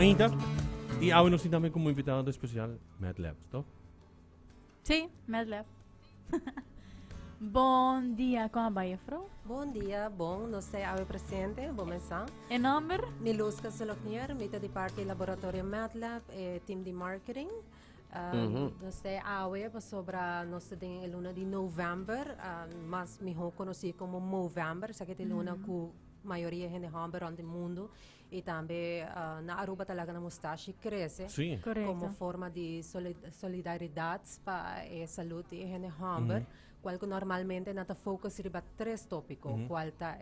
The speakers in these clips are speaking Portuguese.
Ainda, e hoje nós temos como invitado especial Matt Labs, tá? Sim, Medlab. Bom dia, com a Baia Fro. Bom dia, bom, nós estamos presentes, vamos começar. E número? Miluska Soloknier, mita de parte laboratório MATLAB e team de marketing. Nós estamos sobre nós temos a luna de novembro, mas melhor conhecido como Movember, sa que é a luna que a maioria de gente do mundo e também na Aruba talaga na mustache cresce. Sim. Correto. Como forma de solidariedade para a saúde e gente hamber, qual que normalmente nata focus riba três tópicos, qual tá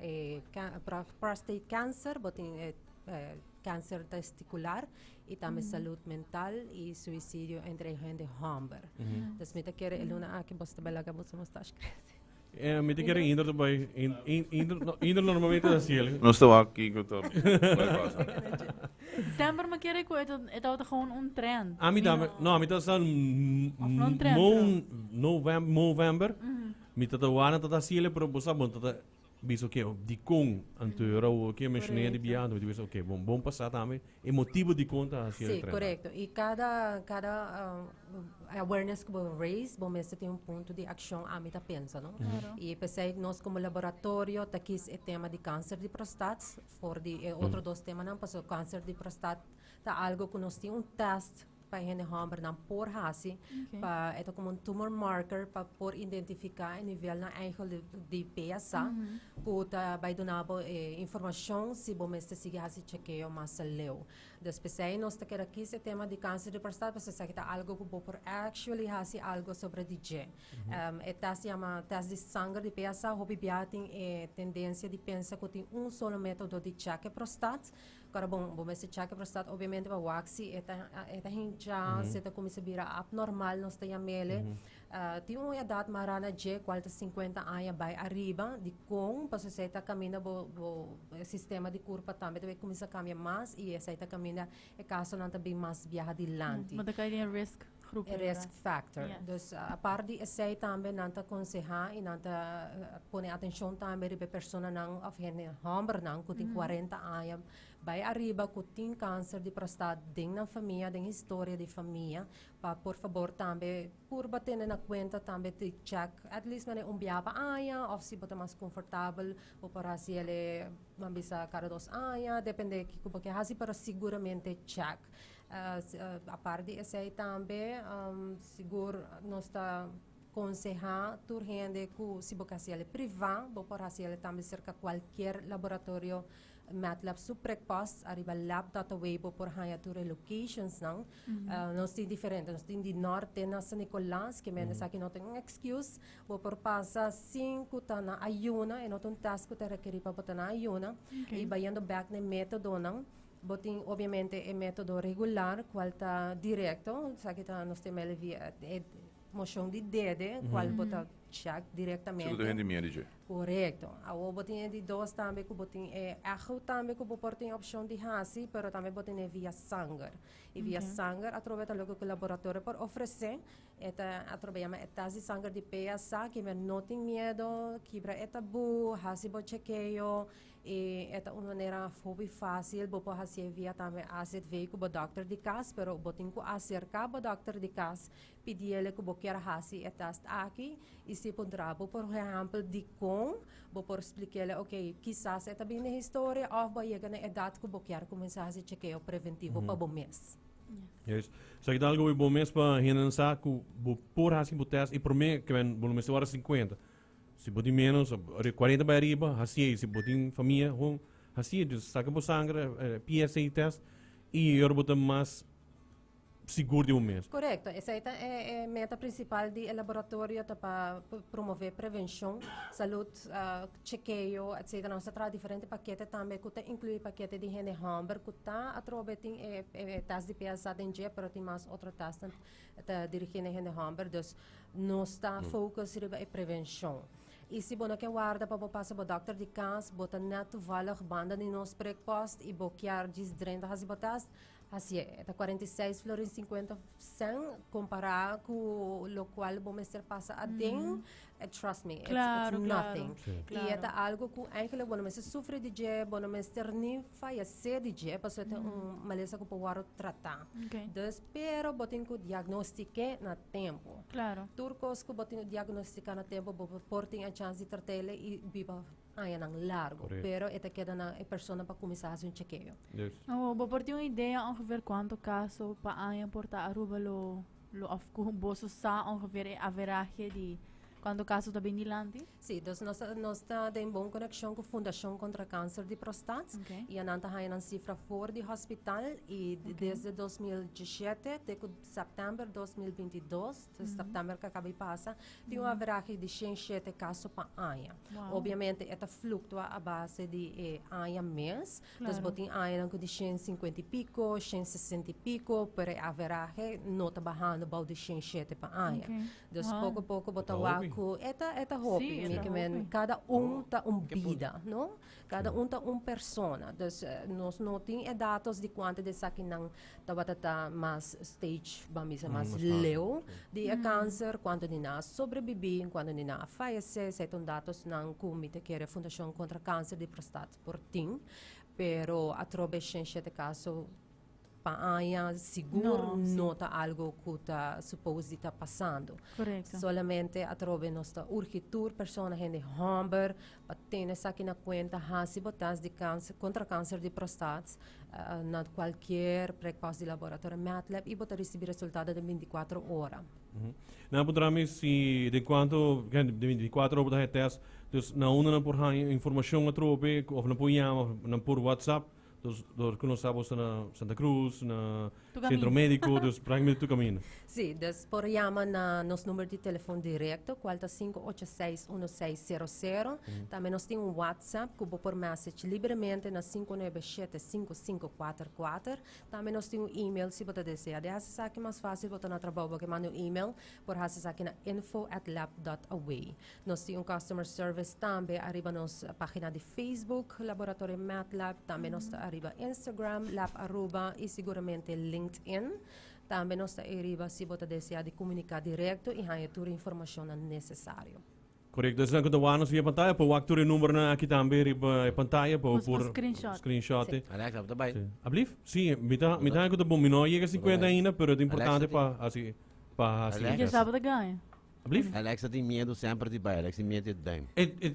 prostate cancer, botin câncer testicular e também saúde mental e suicídio entre gente hamber. Então, me te quer eluna aqui bosta belaga bosta mustache cresce. Me te quero ainda também, ainda normalmente assim, ele. Não estou aqui que eu estou. Sempre me querer que het houdt gewoon een trend. A mim também, não, a mim tá só não trend, novembro, me tá doando tá assim, ele pero bosa bom tá biso que de com anterior o que mencionei de biado, digo ok, bom passar também, e motivo de conta assim. Sim, correto. E cada awareness que você raise, você tem ponto de ação a mim tá pensa, não? E pensei nós como laboratório tá aqui é tema de câncer de prostate, for de outro dois temas não, porque câncer de prostate tá algo que nós tem teste para gente hamber não por hasi, para é como tumor marker para por identificar o nível na eigen de PSA, que tá vai donar informação se você sigue hasi chequeio mais leu. Depois aí nós tá quer aqui esse tema de câncer de prostate, para você tá algo que por actually hasi algo sobre DJ. É teste chama teste de sangue de PSA, hobby biating tendência de pensar que tem só método de check prostate. Agora, bom, esse check prostate, obviamente, para o axi, é hincha, se tá começa a virar abnormal, nós temos ele. Tem uma idade marana de 50 anos vai arriba, de com, para você tá caminhando, o sistema de curva também, deve começar a caminhar mais, e essa tá caminhando, é caso não também mais viaja adiante. Maar dan kan je een risk groep Risk factor. Yes. Dus a parte de essay também não tá aconselhar e não tá pôr atenção também para pessoa não of gente hamber não que tem 40 anos vai arriba que tem câncer de prostate dentro da família, dentro história de família, para por favor também por bater na conta também de check at least mané biapa aya of se bota mais confortável ou para se ele mambisa cada 2 anos, depende que porque hasi para seguramente check. A parte de essay também, seguro nós está aconselhar tur gente que se boca se ele privado, bo por assim ele também cerca qualquer laboratório MATLAB superpost arriba lab.way bo por haya tur locations não, nós tem diferente, nós tem de norte na San Nicolás que menos aqui não tem excuse, bo por passa 5 tá na ayuna e não tem task que requer para botar na ayuna e bayando back na método não. Botin, obviamente, é método regular, qual está direto, sabe que nós temos via moção de dedo, qual bota check diretamente. Segundo rendimento, DJ. Correto. A o botin de dois também, que botin é erro também, que botin opção de hasi, pero também botin é via sangue. E via sangue, através logo que o laboratório por oferecer, através uma etase sangue de PSA, que não tem medo, quebra é tabu, hasi bo chequeio, e é uma maneira fácil, bo po hasi via também acid veio com o doctor de casa, pero botin ko acerca o doctor de casa, pedir ele que bo quer hasi etase aqui, e se pondrá, bo por exemplo, de com, bo por explicar ele, ok, quizás é também na história, ou bo chega na idade que bo quer começar a chequeio preventivo para bom mês. Yes. So que algo bom mês para renançar que por assim botas e por mim que vem bom mês hora 50. Se botin menos, 40 para arriba, assim, se botin família, assim, saca por sangue, PSA test e eu botar mais seguro de mês. Correto. Essa é a meta principal do laboratório para promover prevenção, saúde, chequeio, etc. Nós temos diferentes paquetes também, que inclui paquete de higiene hamber, que está através de teste de PSA dentro, mas tem mais outro teste de higiene hamber, então nós está focus em prevenção. E se você quer guardar para passar para o doctor de casa, bota net toevallig banden in ons spreekpost, e boekjaar 30 has botas, Assim é, tá 46 florins 50 cent comparado com o qual o mestre passa a den, trust me, Claro, it's claro. nothing. Sim. E é algo que eigenlijk bom mestre sofre de je, bom mestre nem fallecer de je, para ter maleza que pode tratar. Ok. Dus pero botin ko diagnostique na tempo. Claro. Turcos ko botin diagnostica na tempo, bo porting a chance de tratele e biba ayan ang largo. Correct. Pero ita queda na e persona pa começar a chequeio. Dus, Oh, vou ter uma ideia ongeveer quanto caso paanha porta aruba lo afkubo sa ongeveer average de quanto caso da Benilante. Sim, dus nós tem boa conexão com a Fundação contra Câncer de Prostate. Ok. E a nanta hay ng cifra for de hospital e desde 2017 até setembro 2022, setembro que acabei passa, tem uma average de 107 casos pa anha. Wow. Obviamente, esta fluctua a base de anha mês, Claro. dus botin anha ng de 150 e pico, 160 e pico, pero a average não tá barrando about de 107 pa anha. Ok. Dus Wow. pouco a pouco bota Ito o hobby. ako, eta hobby, Sim, mi eta que men, hobby. cada tá vida, no? Cada tá persona. Dus nós não tem dados de quanto de sa kinang tawatata mas stage, bamisa mas mas leu de câncer, quanto de na sobreviver, quanto de na falecer, sa itong datos ng Comité que é a Fundação contra Câncer de Prostate por tim, pero atrobe 107 caso paanha seguro No, sim. nota algo que está suposto estar passando. Correcto. Solamente atrove nossa urgitur persona gente humber para ter essa aqui na conta hasi botas de câncer contra câncer de prostate na qualquer precoce de laboratório MATLAB e botar receber resultado de 24 horas. na podrami si de quanto de 4 horas de test, dus na una na por informação a trope of na por yama na por WhatsApp, dus door kunnen sabos na Santa Cruz, na Tu Centro caminho. Médico, dus praticamente tu caminho. Sim, dus por chama na nosso número de telefone direto, qual é 586-1600. Também nós temos um WhatsApp, que vou por message livremente na 597-5544. Também nós temos um e-mail, se você deseja. De essa aqui mais fácil, você na trabalho, que manda um e-mail por essa aqui na info@lab.away. Nós temos um customer service também, arriba nossa página de Facebook, Laboratório MATLAB. Também nós arriba Instagram, Lab Aruba e seguramente LinkedIn. Também nós arriba se você deseja de comunicar direto e ganhar toda a informação necessária. Correct, dus dan kunnen we aan via pantalla, po waktu rin numero na kita amber iba pantalla po Mas por screenshot. screenshot. Sim. Alexa, tá bem? Sí. Ablif? Sí, mitad ko to bom mino llega 50 ainda, pero é importante Alexa, pa assim pa assim. Alexa. Que sábado ganha. Ablif? Alexa tem medo sempre de bem, Alexa tem medo de duim.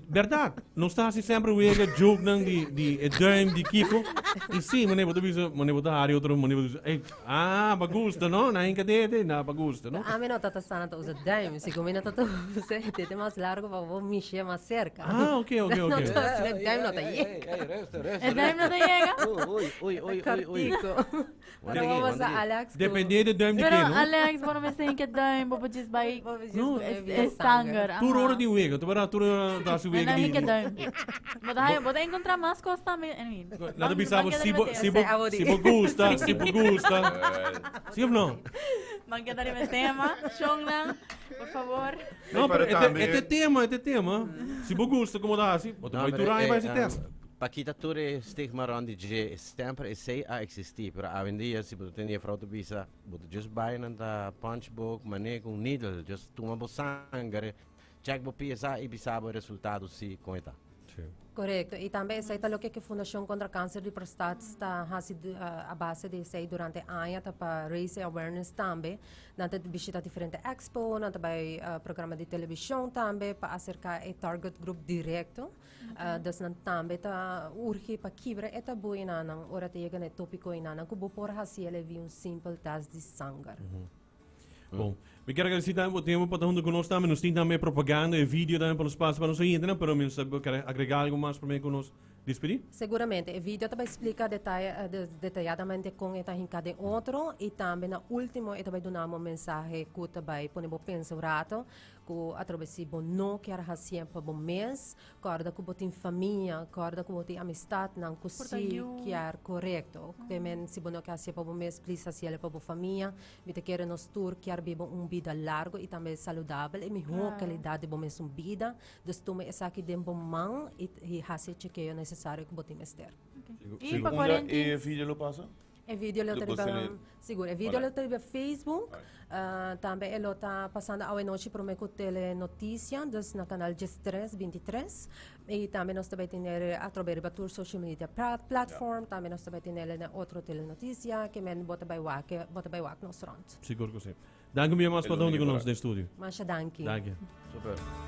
Verdade, não está assim sempre o ega joke nang di duim di Kiko. E sim, mane boto biso, mane boto hari outro, mane boto. Bagusta, no? Na inka dede, na bagusta, no? A mim não está sana to usa dime, se combina to usa tete mais largo para vou mexer mais cerca. Ok. Não tô assim, dime não tá aí. Resta. É daí não chega. Ui. Cartico. Para Wala vamos lagi. a Alex. Depende de duim di Pero Kino. Alex, bora me sem que daí, vou just by No, é sangue. Tu roro di uega, tu bara tu da su Não uega é que di. daí. Bota encontrar mais coisas também. Nada bisabo Manca si Saúde. gusta. Sim ou não? Manca dar meu tema. Chong lang, por favor. Não, para pero também. este tema. Se você gosta como dá assim, você vai durar e vai se testa. Paquita Ture stigma rond die J sempre e sei a existir, pero hoje em dia se você tem frau to bisa, você just buy na punch book, mané com needle, just toma bo sangue, check bo PSA e bisabo resultado se com eta. Correto. E também essa é o que a Fundação contra Câncer de Prostate está a base de sei durante anos para raise awareness também. Nanta visita diferente expo, nanta vai programa de televisão também para acercar o target group direto. Das nanta também tá urge para quebrar esta boa inanang ora te chega no tópico inanang kubo por hasi ele vi um simple test de sangue. Bom, eu quero agradecer também o tempo para estar conosco também. Nós temos também propaganda e vídeo também para o espaço para nós aí, né? Pero eu quero agregar algo mais para mim conosco. Despedir? Seguramente, o vídeo também explica detalhadamente como está em cada outro e também na último ele vai dar uma mensagem que também podemos pensar um rato que através de não quer fazer para bom mês, corda que botem família, corda que botem amistade, não que se quer correto. Que men se não quer fazer para bom mês, please fazer para bom família. Me quer nos tour quer viver vida largo e também saudável e melhor qualidade de bom mês vida. Dus tome essa aqui de bom mão e fazer chequeio necessário que botem ester. E para Segunda e quarentena. filha lo passa? E video lo Dopo treba, se sicuro, e video Olha. lo treba Facebook, também ele está passando a noite para me tele notícia, dus na canal G3 23, e também nós também temos através da tour social media platform, também nós também temos na outra tele notícia, que men bota by wak nos rond. Seguro que sim. Dank u meer, mas Ele para não onde liga nós para- de estúdio. Mas danke. Dank je. Super.